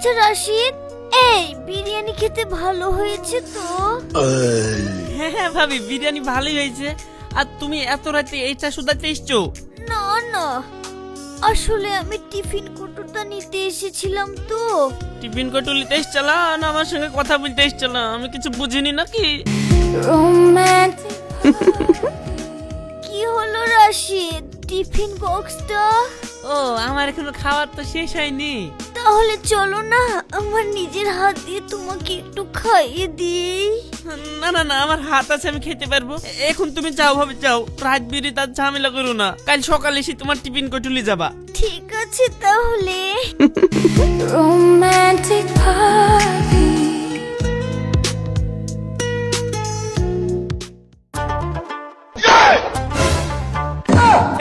আচ্ছা রাশিদ, এই বিরিয়ানি খেতে ভালো হয়েছে তো? হ্যাঁ হ্যাঁ ভাবি, বিরিয়ানি ভালোই হয়েছে। আর তুমি এত রাতে এইটা শুধাতে এসছো? না না, আসলে আমি টিফিন কোটোটা নিতে এসেছিলাম তো। টিফিন কটুলিতে এসছিলা না আমার সঙ্গে কথা বলতে এসছিলা? আমি কিছু বুঝিনি নাকি? কি হলো রাশিদ, টিফিন বক্সটা? ও, আমার এখনো খাওয়ার তো শেষ হয়নি। তাহলে চলো না, আমার নিজের হাত দিয়ে তোমাকে একটু খাইয়ে দিই। না না না, আমার হাত আছে, আমি খেতে পারবো। এখন তুমি যাও ভাবে, যাও। রাত বিরি তার ঝামেলা করো না, কাল সকালে এসে তোমার টিফিন কটুলি যাবা। ঠিক আছে তাহলে। Romantic party.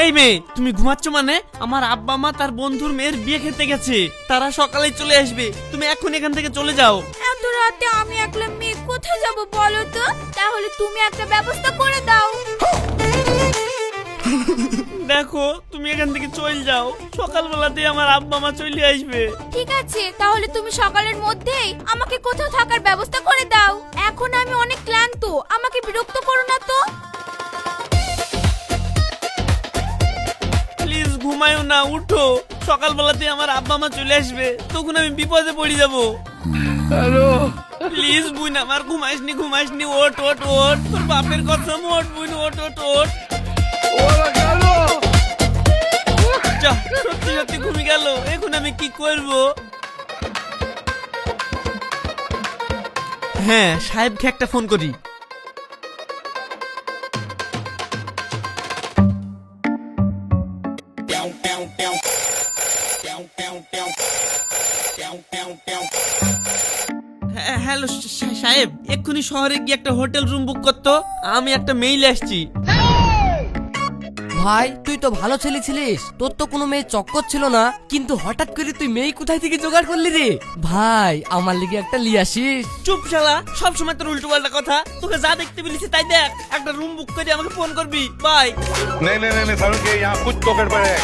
এই মেয়ে, তুমি ঘুমাচ্ছ মানে? আমার আব্বা মা তার বন্ধুর মেয়ের বিয়ে খেতে গেছে, তারা সকালে চলে আসবে। তুমি এখন এখান থেকে চলে যাও। এত রাতে আমি একলা মেয়ে কোথায় যাব বলো তো? তাহলে তুমি একটা ব্যবস্থা করে দাও। দেখো, তুমি এখান থেকে চলে যাও, সকালবেলাতে আমার আব্বা মা চলে আসবে। ঠিক আছে, তাহলে তুমি সকালের মধ্যেই আমাকে কোথাও থাকার ব্যবস্থা করে দাও। এখন আমি অনেক ক্লান্ত, আমাকে বিরক্ত করো না তো। প্লিজ ঘুমায়ও না, উঠো। সকালবেলাতে আমার আব্বা মা চলে আসবে, তখন আমি বিপদে পড়ে যাব। হ্যালো, প্লিজ বুন, আমার ঘুমাইসনি ঘুমাইসনি, ওঠ ওঠ ওঠ, তোর বাপের কসম, ওঠ বুন, ওঠ ওঠ ওঠ। যা, সত্যি সত্যি ঘুমিয়ে গেল। এখন আমি কি করব? হ্যাঁ, সাহেবকে একটা ফোন করি। হ্যালো সাহেব, এক্ষুনি শহরে গিয়ে একটা হোটেল রুম বুক করতো, আমি একটা মেইল আসছি। ভাই, তুই তো ভালো ছেলে ছিলিস, তোর তো কোনো মেয়ে চক্কর ছিল না, কিন্তু হঠাৎ করে তুই মেয়ে কোথায় থেকে জোগাড় করলি রে? ভাই, আমার লিগে একটা লিয়ে আসিস। চুপ শালা, সব সময় তোর উল্টো পাল্টা কথা। তোকে যা দেখতে বলেছি তাই দেখ। একটা রুম বুক করে আমাকে ফোন করবি। বাই। नहीं नहीं नहीं सारुण के यहाँ कुछ तो गड़बड़ है।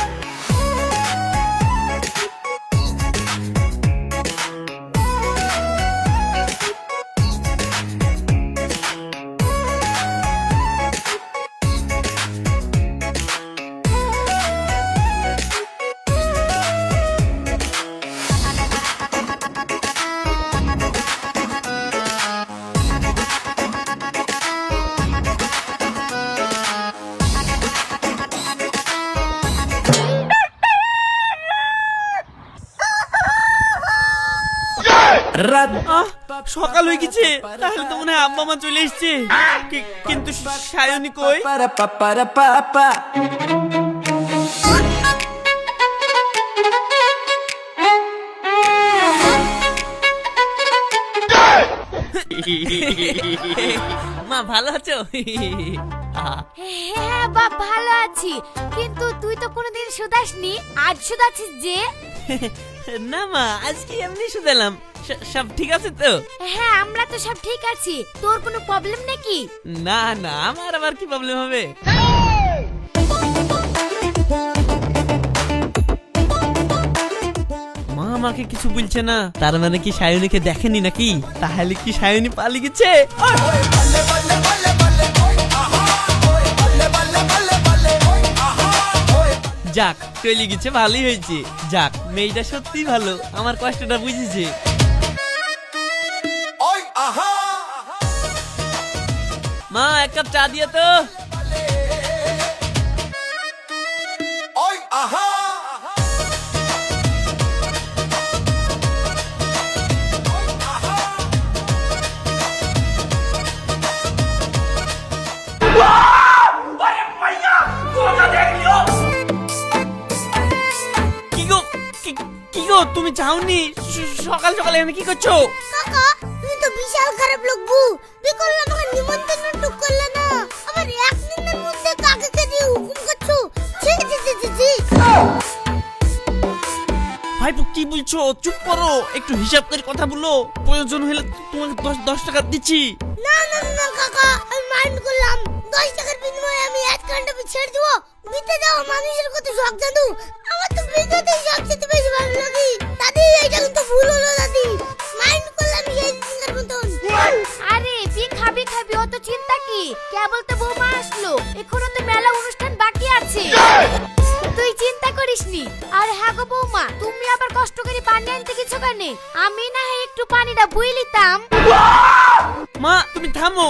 আহ, সকাল হয়ে গেছে, তাহলে তো মনে হয় আব্বা মা চলে এসছে। কিন্তু সায়নী কই? পারা পা পারা পা পা। মা ভালো আছো? হ্যাঁ বাপ, ভালো আছি। কিন্তু তুই তো কোনোদিন শুধাসনি, আজ শুধাচ্ছিস যে? না মা, আজকে এমনি শুধালাম। সব ঠিক আছে তো? হ্যাঁ, আমরা তো সব ঠিক আছি। তোর কোনো প্রবলেম নাকি? না না, আমার আবার কি প্রবলেম হবে? মা আমাকে কিছু বলছে না, তার মানে কি সায়নীকে দেখেনি নাকি? তাহলে কি সায়নী পালিয়ে গেছে? যাক, চলে গেছে, ভালোই হয়েছে। যাক, মেয়েটা সত্যি ভালো, আমার কষ্টটা বুঝেছে। মা, এক কাপ চা দিয়ে তো। কি গো, তুমি যাওনি? সকাল সকাল এখানে কি করছো? কাকা, তুমি তো বিশাল খারাপ লোক বু। তুই করলে আমাকে নিমন্ত্রণ টুক করলে না, আবার এক দিনের মধ্যে কাকে কে দিয়ে হুকুম করছো? ছি ছি ছি ছি ছি। ভাইপো, কি বলছো? চুপ করো, একটু হিসাব করে কথা বলো। প্রয়োজন হলে তোমাকে 10 টাকা দিচ্ছি। না না না কাকা, আমি মাইন্ড করলাম। 10 টাকার বিনিময়ে আমি 1 ঘন্টা ছেড়ে দিব। বিতে যাও, মানুষের কত শখ জানো। আমার তো বিতেই সবচেয়ে বেশি ভালো লাগে। দাদি, এটা কিন্তু ভুল হলো দাদি। করিসনি। আর হ্যাঁ গো বৌমা, তুমি আবার কষ্ট করে পানি আনতে কিছু কেন? আমি না হয় একটু পানিটা বুই লিতাম। মা তুমি থামো,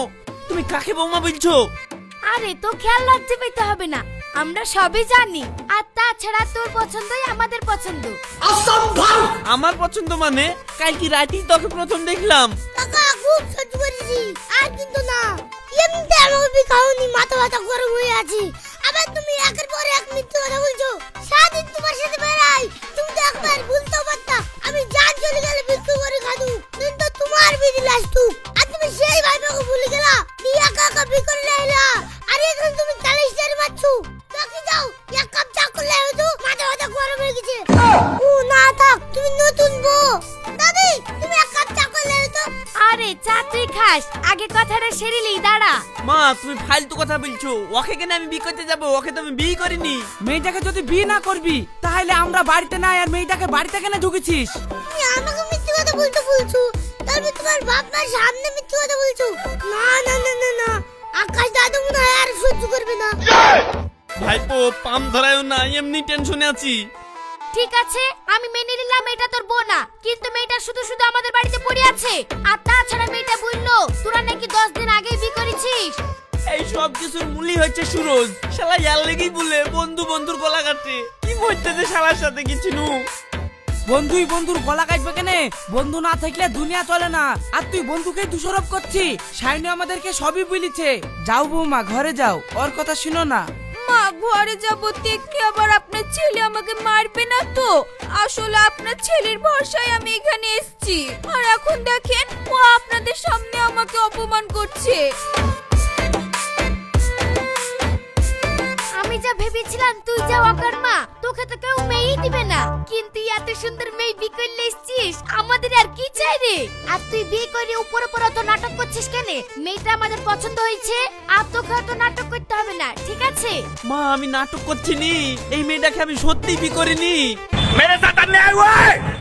তুমি কাকে বৌমা বলছো? আরে তো খেয়াল লজ্জা পেতে হবে না, আমরা সবই জানি। আর তাছাড়া তোর পছন্দই আমাদের পছন্দ। আমার পছন্দ মানে? কাল কি রাতেই তোকে প্রথম দেখলাম। কাকা খুব সহ্য করেছি, আর কিন্তু না এমনিতে আমাকে বিকাউনি, মাথা ব্যথা গরম হয়ে আছে। আবার তুমি একের পর এক মিথ্যে কথা বলছো। সারাদিন তোমার সাথে বেড়াই, তুমি তো একবার ভুলতেও পারতা। আমি জান চলে গেলে বিক্রি করে খাদু, কিন্তু তোমার বিধি লাস্টু। আর তুমি সেই ভাইটাকে ভুলে গেলা, নিয়ে একা একা বিক্রি লাইলা। আর এখন তুমি তালে স্টার মারছো। বাকি যাও, এক কাপ চা করলে হতো, মাথা ব্যথা গরম হয়ে গেছে। ও না থাক, তুমি নতুন বউ। দাদি তুমি এক কাপ চা করলে হতো। আরে চা তুই খাস, আগে কথাটা সেরিলি দাঁড়া। মা তুমি ফালতু কথা বলছো। ওকে কেন আমি বিয়ে করতে যাবো? ওকে তো আমি বিয়ে করিনি। মেয়েটাকে যদি বিয়ে না করবি তাহলে আমরা বাড়িতে নাই, আর মেয়েটাকে বাড়িতে কেন ঢুকেছিস? তুমি আমাকে মিথ্যে কথা বলছো, তারপর তোমার বাপ মার সামনে মিথ্যে কথা বলছো। না না না না না, আকাশ দাদু মনে হয় আর সহ্য করবে না। ভাইপো পাম ধরায়ও না, এমনি টেনশনে আছি। ঠিক আছে, আমি মেনে নিলাম এটা তোর বোন না, কিন্তু মেয়েটা শুধু শুধু আমাদের বাড়িতে পড়ে আছে। আর তাছাড়া মেয়েটা বললো তোরা নাকি 10 দিন আগে বিয়ে করেছিস। এই সব কিছুর মূলই হচ্ছে সুরজ। শালা ইয়ার লেগেই বলে বন্ধু বন্ধুর গলা কাটে। কি বলতে যে শালার সাথে কিছু নু। বন্ধুই বন্ধুর গলা কাটবে কেন? বন্ধু না থাকলে দুনিয়া চলে না। আর তুই বন্ধুকে দোষারোপ করছিস। শাইনি আমাদেরকে সবই বলেছে। যাও বৌমা, ঘরে যাও, ওর কথা শুনো না। মা ঘরে যাবো দেখে আবার আপনার ছেলে আমাকে মারবে না তো? আসলে আপনার ছেলের ভরসায় আমি এখানে এসেছি, আর এখন দেখেন ও আপনাদের সামনে আমাকে অপমান করছে। আমি যা ভেবেছিলাম তুই যা অকর্মা, তোকে তো কেউ মেয়েই দিবে না। কিন্তু এত সুন্দর মেয়ে বিয়ে করলে এসেছিস, আমাদের আর কি চাই রে? আর তুই বিয়ে করে উপর উপর অত নাটক করছিস কেন? মেয়েটা আমাদের পছন্দ হয়েছে, আর তোকে অত নাটক করতে হবে না, ঠিক আছে? মা আমি নাটক করছি নি, এই মেয়েটাকে আমি সত্যিই বিয়ে করিনি।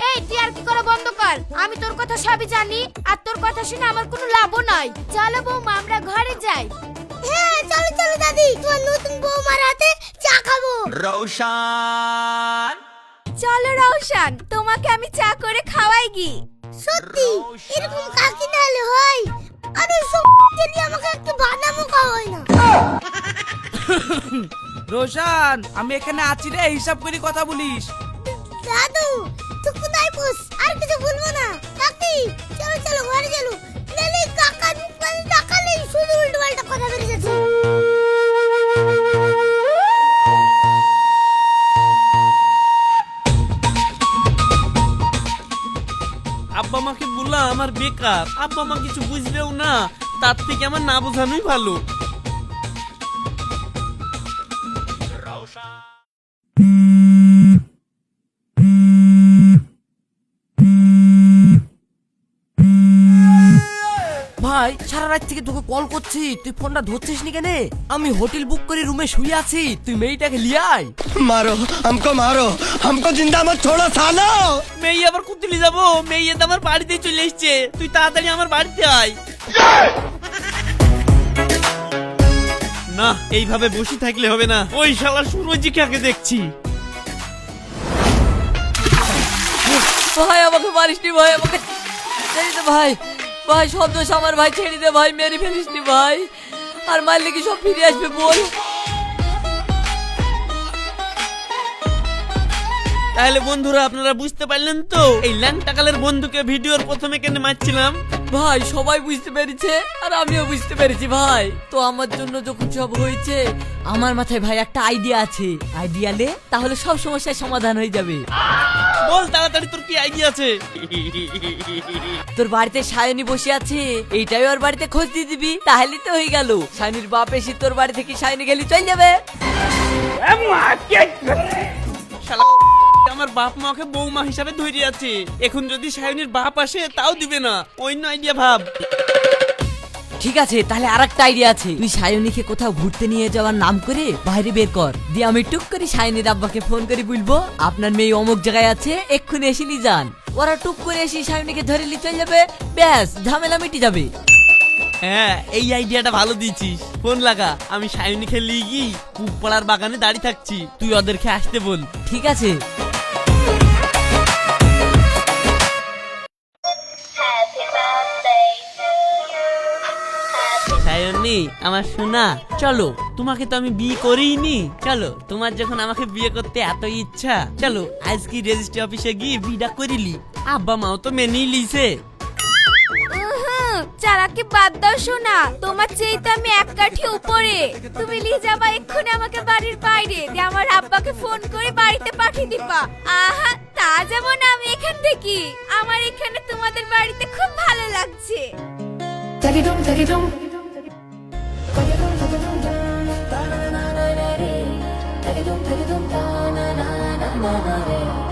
এই তুই আর কি করে বন্ধ কর। আমি তোর কথা সবই জানি, আর তোর কথা শুনে আমার কোনো লাভও নাই। চলো বৌমা আমরা ঘরে যাই। হ্যাঁ চলো চলো দাদি, তোমার নতুন বৌমার হাতে চা খাবো। রৌশান চলো রওশান, তোমাকে আমি চা করে খাওয়াই গি। সত্যি এরকম কাকি না হলে হয়? আর ওই সব নিয়ে আমাকে একটু বাদামও খাওয়ায় না। রোশান, আমি এখানে আছি রে, হিসাব করে কথা বলিস। দাদু তুই কোথায় বস? আর কিছু বলবো না। কাকি চলো চলো ঘরে চলো, নালে কাকার মুখ মানে তাকালেই শুধু উল্টো পাল্টা কথা বেরিয়ে যাচ্ছে। আব্বা মাকে বললাম আমার বেকার। আব্বা মা কিছু বুঝবেও না, তার থেকে আমার না বোঝানোই ভালো। ভাই সারা রাত থেকে তোকে কল করছি, তুই ফোনটা ধরছিস নি কেন? আমি হোটেল বুক করে রুমে শুয়ে আছি, তুই মেয়েটাকে লিয়ে আয়। मारो हमको जिंदा मत छोड़ो सालो। মেয়ে আবার কুতুলি যাবো? মেয়ে তো আমার বাড়িতেই চলে এসছে, তুই তাড়াতাড়ি আমার বাড়িতে আয়। না এইভাবে বসে থাকলে হবে না, ওই শালা সুরজিকে আগে দেখছি। ভাই আমাকে মারিস নি ভাই, আমাকে ছেড়ে দে ভাই। ভাই সব দোষ আমার ভাই, ছেড়ে দে ভাই, মেরে ফেলিস নি ভাই। আর মারলে কি সব ফিরে আসবে বল? তাহলে বন্ধুরা আপনারা বুঝতে পারলেন তো এই ল্যাংটাকালের বন্ধুকে ভিডিওর প্রথমে কেন মারছিলাম? ভাই সবাই বুঝতে পেরেছে, আর আমিও বুঝতে পেরেছি ভাই। তো আমার জন্য যখন সব হয়েছে, আমার মাথায় ভাই একটা আইডিয়া আছে। আইডিয়া লে তাহলে সব সমস্যার সমাধান হয়ে যাবে। বল তাড়াতাড়ি, তোর কি আইডিয়া আছে? তোর বাড়িতে সায়নী বসে আছে, এইটাই ওর বাড়িতে খোঁজ দিয়ে দিবি, তাহলে তো হয়ে গেল। সায়নীর বাপ এসে তোর বাড়ি থেকে সায়নী গেলি চলে যাবে। শালা আমার বাপ মাকে বৌমা হিসাবে ধরে আছে, এখন যদি সায়নীর বাপ আসে তাও দিবে না। অন্য আইডিয়া ভাব। ঠিক আছে, তাহলে আরেকটা আইডিয়া আছে। তুই সায়নীকে কোথাও ঘুরতে নিয়ে যাওয়ার নাম করে বাইরে বের কর, দিয়ে আমি টুক করে সায়নীর আব্বাকে ফোন করে বলবো আপনার মেয়ে অমুক জায়গায় আছে, এক্ষুনি এসে নিয়ে যান। ওরা টুক করে এসে সায়নীকে ধরে নিয়ে চলে যাবে, ব্যাস ঝামেলা মিটে যাবে। হ্যাঁ এই আইডিয়াটা ভালো দিয়েছিস। ফোন লাগা, আমি সায়নীকে লিগি পুপাড়ার বাগানে দাঁড়িয়ে থাকছি, তুই ওদেরকে আসতে বল। ঠিক আছে। সায়নী আমার সোনা, চলো, তোমাকে তো আমি বিয়ে করিনি, চলো তোমার যখন আমাকে বিয়ে করতে এত ইচ্ছা, চলো আজকে রেজিস্ট্রি অফিসে গিয়ে বিটা করিলি। আব্বা মাও তো মেনেই লিছে। চালাকি বাদ দাও শোনা, তোমার চেয়ে আমি এক কাঠি উপরে। তুমি নিয়ে যাবা এক্ষুনি আমাকে বাড়ির বাইরে, দিয়ে আমার আব্বাকে ফোন করে বাড়িতে পাঠিয়ে দিবা। আহা, তা যেমন আমি এখান থেকে, আমার এখানে তোমাদের বাড়িতে খুব ভালো লাগছে। Da-da-dum, da-da-dum, da-da-dum, da-da-dum, da-da-dum, da-da-dum, da-da-dum, da-da-dum.